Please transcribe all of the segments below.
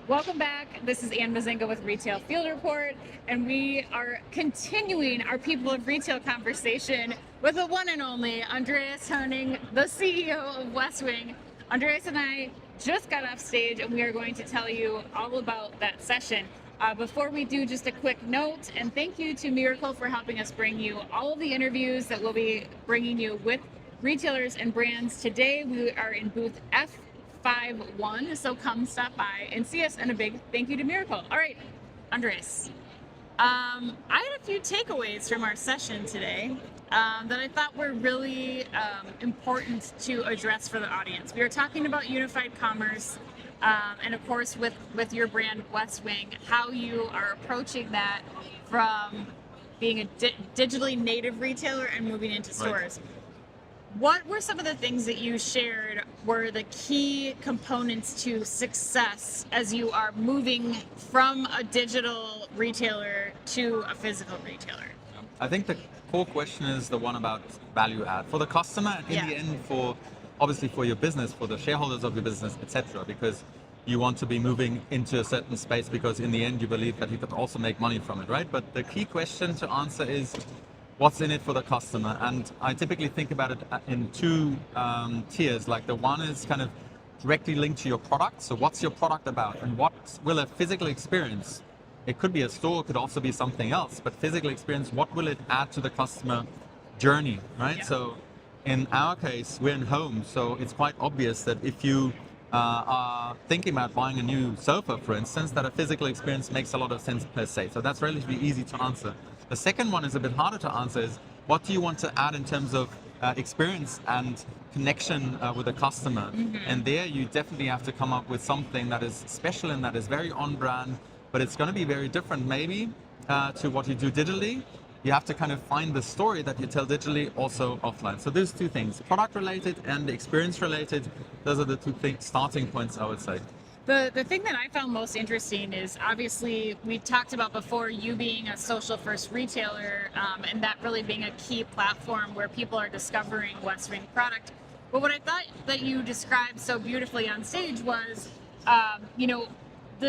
Welcome back. This is Ann Mazinga with Retail Field Report, and we are continuing our People of Retail conversation with the one and only Andreas Hoerning, the CEO of Westwing. Andreas and I just got off stage, and we are going to tell you all about that session. Before we do, just a quick note, and thank you to Miracle for helping us bring you all of the interviews that we'll be bringing you with retailers and brands. Today, we are in booth F51, so come stop by and see us, and a big thank you to Miracle. All right, Andres. I had a few takeaways from our session today that I thought were really important to address for the audience. We were talking about unified commerce, and of course with your brand Westwing, how you are approaching that from being a digitally native retailer and moving into stores. Right. What were some of the things that you shared were the key components to success as you are moving from a digital retailer to a physical retailer? I think the core question is the one about value add for the customer and in the end obviously for your business, for the shareholders of your business, etc. Because you want to be moving into a certain space because in the end you believe that you could also make money from it, right? But the key question to answer is, what's in it for the customer? And I typically think about it in two tiers. Like the one is kind of directly linked to your product. So what's your product about? And what will a physical experience, it could be a store, it could also be something else, but physical experience, what will it add to the customer journey, right? Yeah. So in our case, we're in home. So it's quite obvious that if you are thinking about buying a new sofa, for instance, that a physical experience makes a lot of sense per se. So that's relatively easy to answer. The second one is a bit harder to answer, is what do you want to add in terms of experience and connection with the customer? Mm-hmm. And there you definitely have to come up with something that is special and that is very on brand, but it's going to be very different maybe to what you do digitally. You have to kind of find the story that you tell digitally also offline. So there's two things, product related and experience related. Those are the two starting points, I would say. The thing that I found most interesting is, obviously we talked about before, you being a social first retailer, and that really being a key platform where people are discovering Westwing product. But what I thought that you described so beautifully on stage was,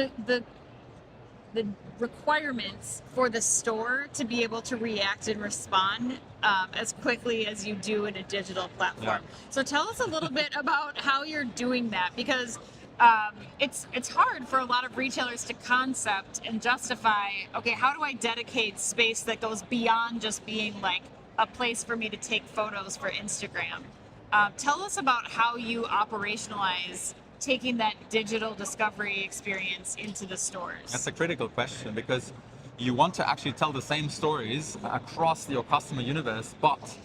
the requirements for the store to be able to react and respond as quickly as you do in a digital platform. Yeah. So tell us a little bit about how you're doing that, because it's hard for a lot of retailers to concept and justify, okay, how do I dedicate space that goes beyond just being like a place for me to take photos for Instagram? Tell us about how you operationalize taking that digital discovery experience into the stores. That's a critical question, because you want to actually tell the same stories across your customer universe, but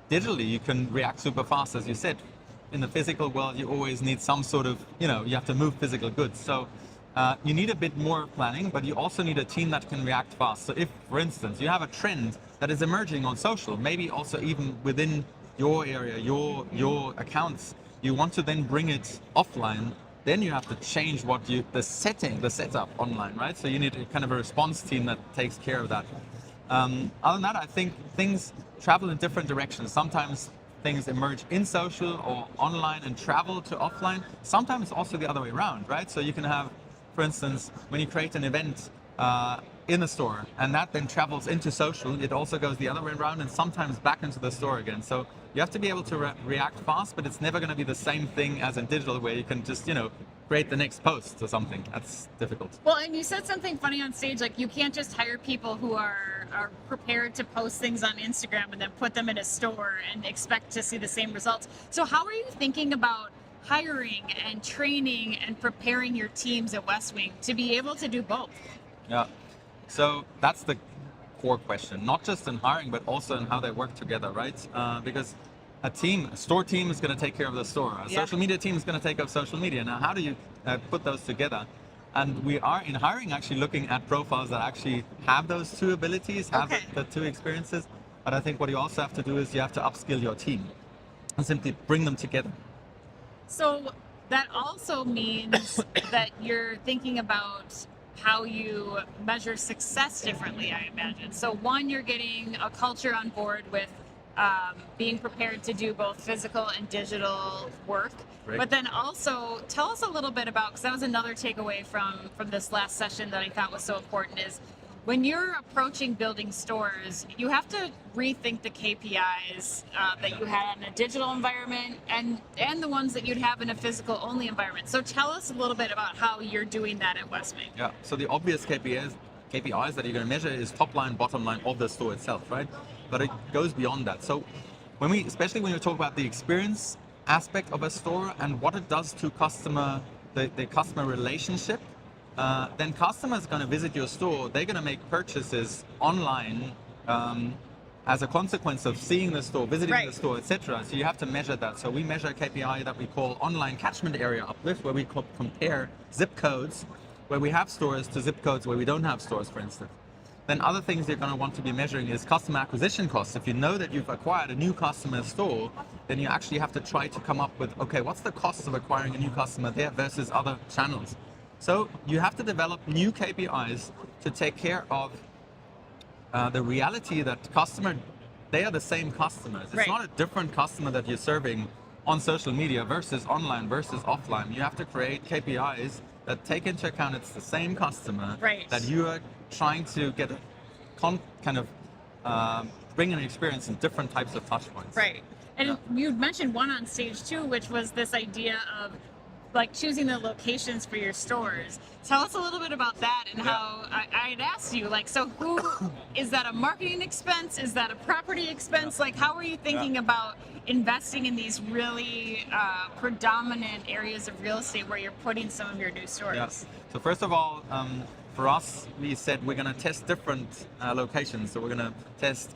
digitally you can react super fast, as you said. In the physical world, you always need some sort of, you have to move physical goods. So you need a bit more planning, but you also need a team that can react fast. So if, for instance, you have a trend that is emerging on social, maybe also even within your area, your accounts, you want to then bring it offline, then you have to change the setup online, right? So you need a kind of a response team that takes care of that. Other than that, I think things travel in different directions. Sometimes things emerge in social or online and travel to offline. Sometimes also the other way around, right? So you can have, for instance, when you create an event in a store and that then travels into social, it also goes the other way around and sometimes back into the store again. So you have to be able to react fast, but it's never going to be the same thing as in digital, where you can just, create the next post or something. That's difficult. Well, and you said something funny on stage, like you can't just hire people who are prepared to post things on Instagram and then put them in a store and expect to see the same results. So how are you thinking about hiring and training and preparing your teams at Westwing to be able to do both? Yeah, so that's the core question, not just in hiring, but also in how they work together, right? Because a store team is going to take care of the store. A social media team is going to take up social media. Now, how do you put those together? And we are in hiring actually looking at profiles that actually have those two abilities, have the two experiences. But I think what you also have to do is you have to upskill your team and simply bring them together. So that also means that you're thinking about how you measure success differently, I imagine. So one, you're getting a culture on board with being prepared to do both physical and digital work. Great. But then also tell us a little bit about, because that was another takeaway from this last session that I thought was so important, is when you're approaching building stores, you have to rethink the KPIs that you had in a digital environment and the ones that you'd have in a physical only environment. So tell us a little bit about how you're doing that at Westwing. Yeah, so the obvious KPIs that you're going to measure is top line, bottom line of the store itself, right? But it goes beyond that. So especially when you talk about the experience aspect of a store and what it does to the customer relationship, then customers are going to visit your store. They're going to make purchases online as a consequence of seeing the store, visiting Right. the store, etc. So you have to measure that. So we measure a KPI that we call online catchment area uplift, where we compare zip codes where we have stores to zip codes where we don't have stores, for instance. Then other things you're going to want to be measuring is customer acquisition costs. If you know that you've acquired a new customer store, then you actually have to try to come up with, okay, what's the cost of acquiring a new customer there versus other channels? So you have to develop new KPIs to take care of the reality that they are the same customers. It's Right. not a different customer that you're serving on social media versus online versus offline. You have to create KPIs that take into account it's the same customer Right. that you are trying to get bring an experience in different types of touch points. Right. And Yeah. you'd mentioned one on stage too, which was this idea of like choosing the locations for your stores. Tell us a little bit about that and how I had asked you, like, so who is that a marketing expense? Is that a property expense? Like, how are you thinking about investing in these really predominant areas of real estate where you're putting some of your new stores? Yeah. So first of all, for us, we said we're going to test different locations. So we're going to test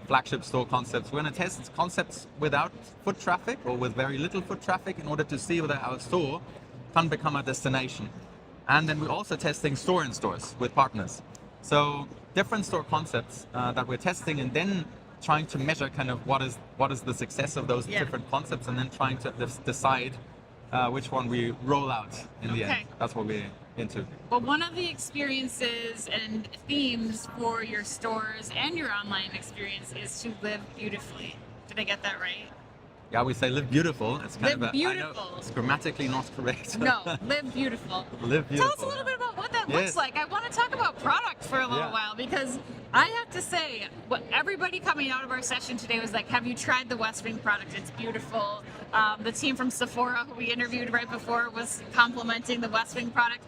flagship store concepts. We're going to test concepts without foot traffic or with very little foot traffic in order to see whether our store can become a destination. And then we're also testing store in stores with partners. So different store concepts that we're testing and then trying to measure what is the success of those different concepts and then trying to decide which one we roll out in the end. That's what we're into. Well, one of the experiences and themes for your stores and your online experience is to live beautifully. Did I get that right? Yeah, we say live beautiful. It's kind Live of beautiful. I know it's grammatically not correct. No, live beautiful. Live beautiful. Tell us a little bit about what that Yes. looks like. I want to talk about product for a little while because I have to say, what everybody coming out of our session today was like, have you tried the Westwing product? It's beautiful. The team from Sephora, who we interviewed right before, was complimenting the Westwing product.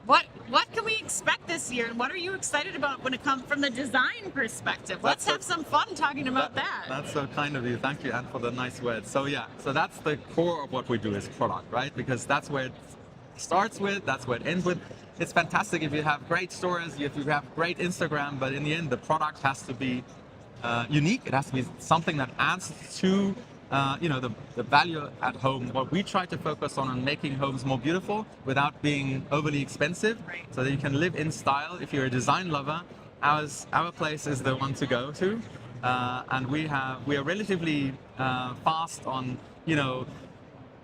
What can we expect this year, and what are you excited about when it comes from the design perspective? Let's have some fun talking about that. That's so kind of you. Thank you, Anne, for the nice words. So that's the core of what we do is product, right? Because that's where it starts with, that's where it ends with. It's fantastic if you have great stores, if you have great Instagram, but in the end, the product has to be unique. It has to be something that adds to the value at home. What we try to focus on making homes more beautiful without being overly expensive, so that you can live in style. If you're a design lover, our place is the one to go to, and we are relatively fast on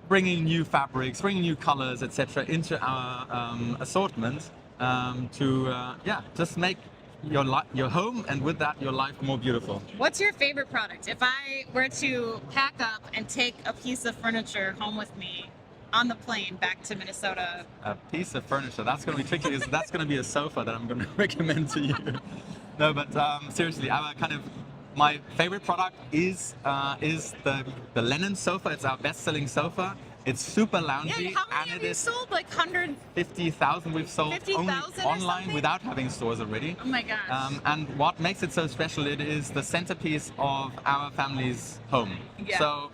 bringing new fabrics, bringing new colors, etc. into our assortment to just make your home and with that your life more beautiful. What's your favorite product? If I were to pack up and take a piece of furniture home with me on the plane back to Minnesota. A piece of furniture, that's going to be tricky because that's going to be a sofa that I'm going to recommend to you. No, but seriously, my favorite product is the Lennon sofa. It's our best-selling sofa. It's super loungy. Yeah, how many have you sold? Like 50,000 we've sold 50,000 only online without having stores already. Oh my gosh. And what makes it so special, it is the centerpiece of our family's home. Yeah. So,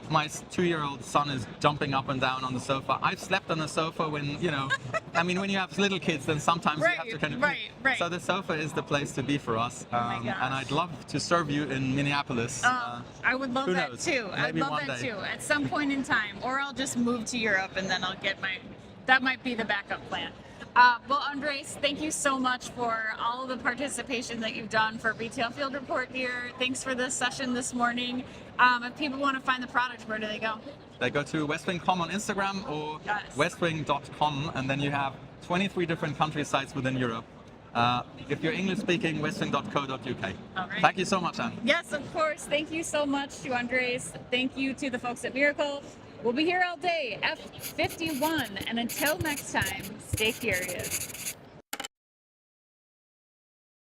my 2-year-old son is jumping up and down on the sofa. I've slept on the sofa when, when you have little kids, then sometimes you have to Right. So the sofa is the place to be for us. And I'd love to serve you in Minneapolis. I would love that knows? too. I'd Maybe love one that day. too. At some point in time, or I'll just move to Europe and then I'll get that might be the backup plan. Well, Andreas, thank you so much for all of the participation that you've done for Retail Field Report here. Thanks for this session this morning. If people want to find the product, where do they go? They go to westwing.com on Instagram or westwing.com, and then you have 23 different country sites within Europe. If you're English speaking, westwing.co.uk. All right. Thank you so much, Anne. Yes, of course. Thank you so much to Andreas. Thank you to the folks at Miracle. We'll be here all day, F51. And until next time, stay curious.